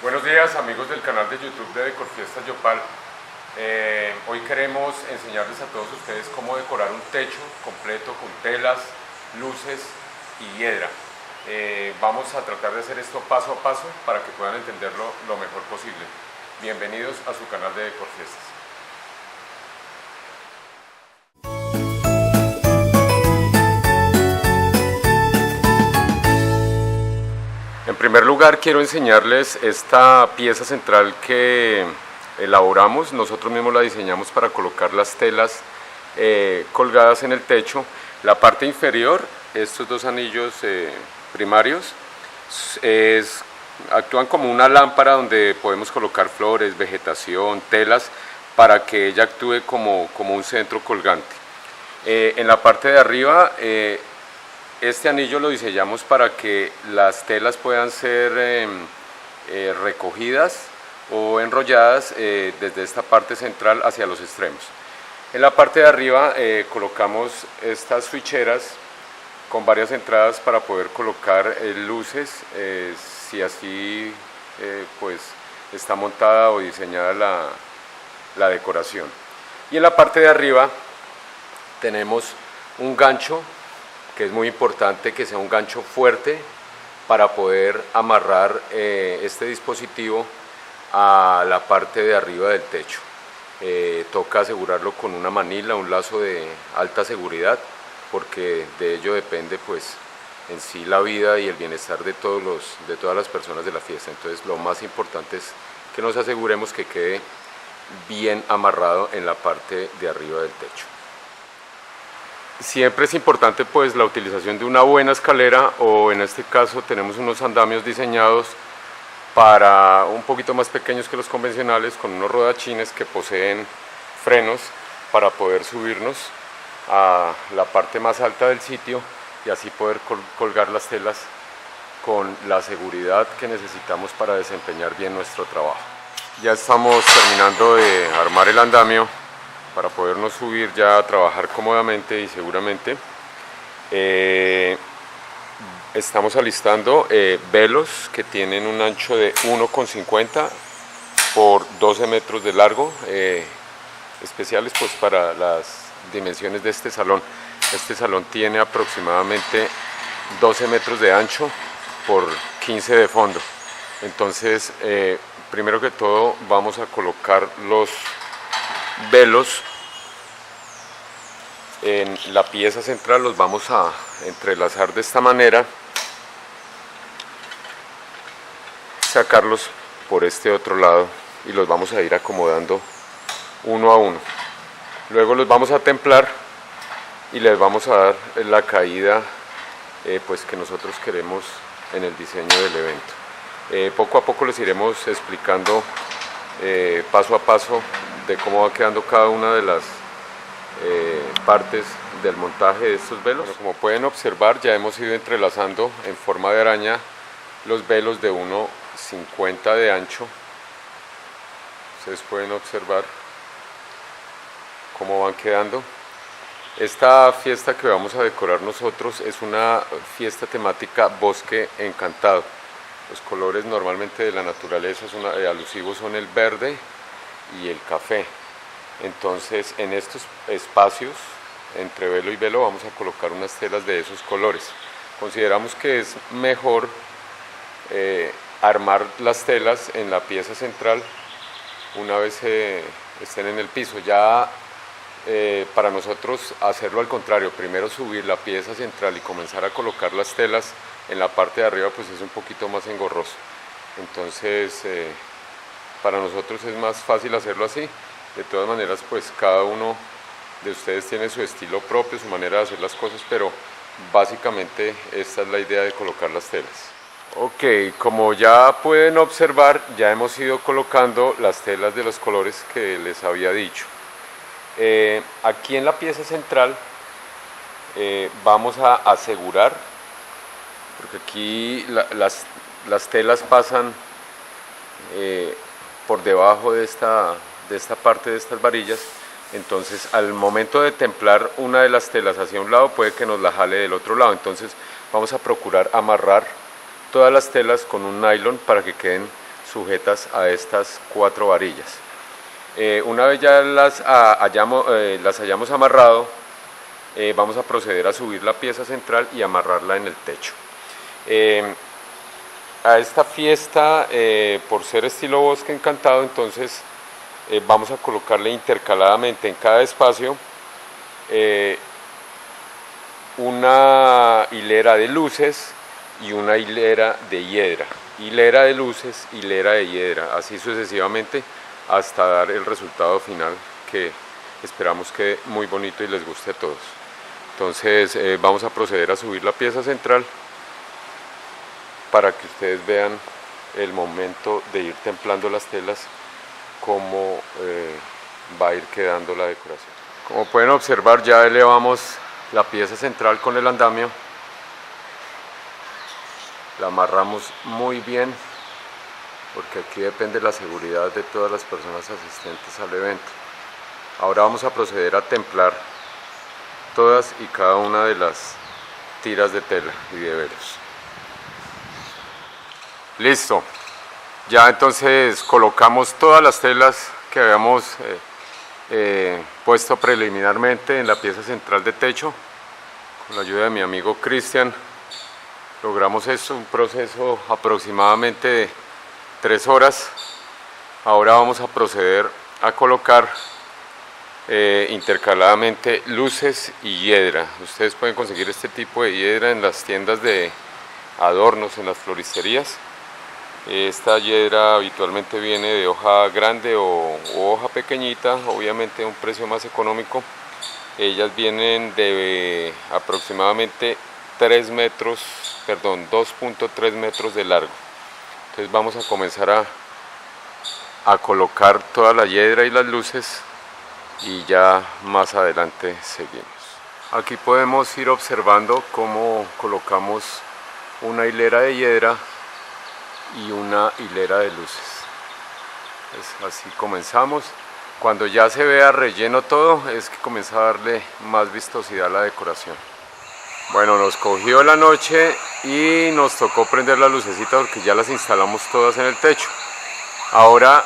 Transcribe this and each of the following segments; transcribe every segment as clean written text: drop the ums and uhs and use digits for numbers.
Buenos días amigos del canal de YouTube de Decorfiestas Yopal. Hoy queremos enseñarles a todos ustedes cómo decorar un techo completo con telas, luces y hiedra. Vamos a tratar de hacer esto paso a paso para que puedan entenderlo lo mejor posible. Bienvenidos a su canal de Decorfiestas. En primer lugar quiero enseñarles esta pieza central que elaboramos. Nosotros mismos la diseñamos para colocar las telas colgadas en el techo. La parte inferior, estos dos anillos primarios, actúan como una lámpara donde podemos colocar flores, vegetación, telas, para que ella actúe como un centro colgante. En la parte de arriba, este anillo lo diseñamos para que las telas puedan ser recogidas o enrolladas desde esta parte central hacia los extremos. En la parte de arriba colocamos estas switcheras con varias entradas para poder colocar luces, si así pues está montada o diseñada la decoración. Y en la parte de arriba tenemos un gancho, que es muy importante que sea un gancho fuerte para poder amarrar este dispositivo a la parte de arriba del techo. Toca asegurarlo con una manila, un lazo de alta seguridad, porque de ello depende pues en sí la vida y el bienestar de todas las personas de la fiesta. Entonces lo más importante es que nos aseguremos que quede bien amarrado en la parte de arriba del techo. Siempre es importante pues la utilización de una buena escalera, o en este caso tenemos unos andamios diseñados para un poquito más pequeños que los convencionales, con unos rodachines que poseen frenos para poder subirnos a la parte más alta del sitio y así poder colgar las telas con la seguridad que necesitamos para desempeñar bien nuestro trabajo. Ya estamos terminando de armar el andamio para podernos subir ya a trabajar cómodamente y seguramente. Estamos alistando velos que tienen un ancho de 1,50 por 12 metros de largo, especiales pues para las dimensiones de este salón. Este salón tiene aproximadamente 12 metros de ancho por 15 de fondo. Entonces, primero que todo vamos a colocar los velos en la pieza central, los vamos a entrelazar de esta manera, sacarlos por este otro lado y los vamos a ir acomodando uno a uno. Luego los vamos a templar y les vamos a dar la caída pues que nosotros queremos en el diseño del evento. Poco a poco les iremos explicando paso a paso de cómo va quedando cada una de las partes del montaje de estos velos. Bueno, como pueden observar, ya hemos ido entrelazando en forma de araña los velos de 1,50 de ancho. Ustedes pueden observar cómo van quedando. Esta fiesta que vamos a decorar nosotros es una fiesta temática bosque encantado. Los colores normalmente de la naturaleza alusivos son el verde y el café. Entonces en estos espacios entre velo y velo vamos a colocar unas telas de esos colores. Consideramos que es mejor armar las telas en la pieza central una vez estén en el piso. Ya para nosotros hacerlo al contrario, primero subir la pieza central y comenzar a colocar las telas en la parte de arriba, pues es un poquito más engorroso. Entonces para nosotros es más fácil hacerlo así. De todas maneras, pues cada uno de ustedes tiene su estilo propio, su manera de hacer las cosas, pero básicamente esta es la idea de colocar las telas. Ok, como ya pueden observar, ya hemos ido colocando las telas de los colores que les había dicho. Aquí en la pieza central vamos a asegurar, porque aquí las telas pasan por debajo de esta parte de estas varillas. Entonces al momento de templar una de las telas hacia un lado puede que nos la jale del otro lado. Entonces vamos a procurar amarrar todas las telas con un nylon para que queden sujetas a estas 4 varillas. Una vez ya las hayamos amarrado, vamos a proceder a subir la pieza central y amarrarla en el techo. A esta fiesta, por ser estilo bosque encantado, entonces vamos a colocarle intercaladamente en cada espacio una hilera de luces y una hilera de hiedra, hilera de luces, hilera de hiedra, así sucesivamente hasta dar el resultado final que esperamos quede muy bonito y les guste a todos. Entonces vamos a proceder a subir la pieza central para que ustedes vean el momento de ir templando las telas, cómo va a ir quedando la decoración. Como pueden observar, ya elevamos la pieza central con el andamio, la amarramos muy bien porque aquí depende la seguridad de todas las personas asistentes al evento. Ahora vamos a proceder a templar todas y cada una de las tiras de tela y de velos. Listo, ya entonces colocamos todas las telas que habíamos puesto preliminarmente en la pieza central de techo. Con la ayuda de mi amigo Cristian logramos esto, un proceso aproximadamente de 3 horas. Ahora vamos a proceder a colocar intercaladamente luces y hiedra. Ustedes pueden conseguir este tipo de hiedra en las tiendas de adornos, en las floristerías. Esta hiedra habitualmente viene de hoja grande o hoja pequeñita, obviamente a un precio más económico. Ellas vienen de aproximadamente 2.3 metros de largo. Entonces vamos a comenzar a colocar toda la hiedra y las luces y ya más adelante seguimos. Aquí podemos ir observando cómo colocamos una hilera de hiedra y una hilera de luces. Así comenzamos. Cuando ya se vea relleno todo, es que comienza a darle más vistosidad a la decoración. Bueno, nos cogió la noche y nos tocó prender las lucecitas porque ya las instalamos todas en el techo. Ahora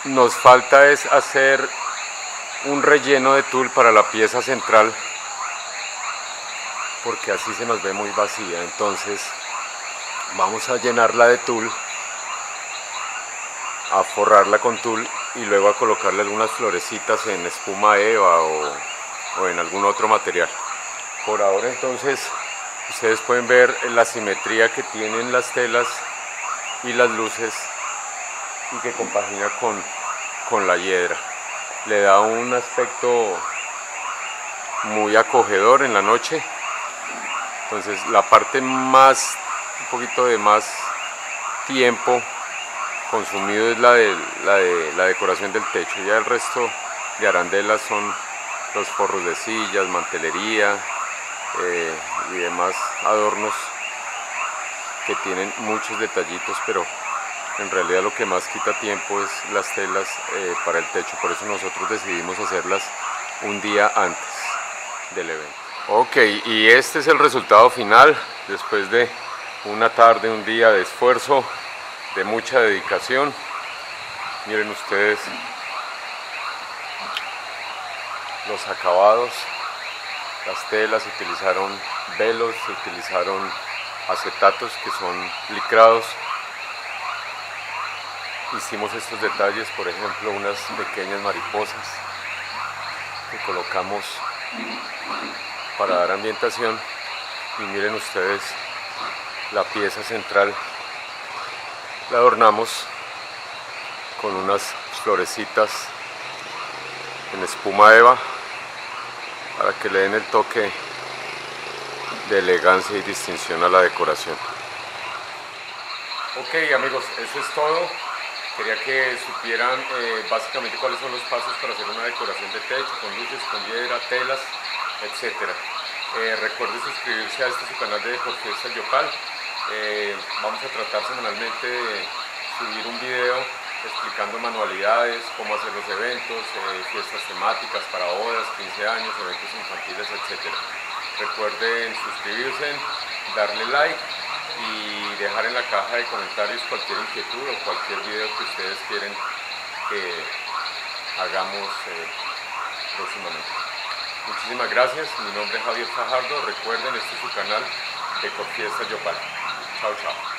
nos falta es hacer un relleno de tul para la pieza central, porque así se nos ve muy vacía. Entonces vamos a llenarla de tul, a forrarla con tul y luego a colocarle algunas florecitas en espuma eva o en algún otro material. Por ahora entonces ustedes pueden ver la simetría que tienen las telas y las luces y que compagina con la hiedra. Le da un aspecto muy acogedor en la noche. Entonces la parte un poquito de más tiempo consumido es la de la decoración del techo. Ya el resto de arandelas son los forros de sillas, mantelería y demás adornos que tienen muchos detallitos, pero en realidad lo que más quita tiempo es las telas para el techo. Por eso nosotros decidimos hacerlas un día antes del evento. Ok, y este es el resultado final después de una tarde, un día de esfuerzo, de mucha dedicación. Miren ustedes los acabados, las telas, se utilizaron velos, se utilizaron acetatos que son licrados. Hicimos estos detalles, por ejemplo, unas pequeñas mariposas que colocamos para dar ambientación. Y miren ustedes la pieza central, la adornamos con unas florecitas en espuma eva para que le den el toque de elegancia y distinción a la decoración. Ok amigos, eso es todo. Quería que supieran básicamente cuáles son los pasos para hacer una decoración de techo, con luces, con hiedra, telas, etc. Recuerde suscribirse a este su canal de Jorge Yopal. Vamos a tratar semanalmente de subir un video explicando manualidades, cómo hacer los eventos, fiestas temáticas para bodas, 15 años, eventos infantiles, etc. Recuerden suscribirse, darle like y dejar en la caja de comentarios cualquier inquietud o cualquier video que ustedes quieren que hagamos próximamente. Muchísimas gracias, mi nombre es Javier Fajardo, recuerden, este es su canal de Corfiesta Yopal. Chao, chao.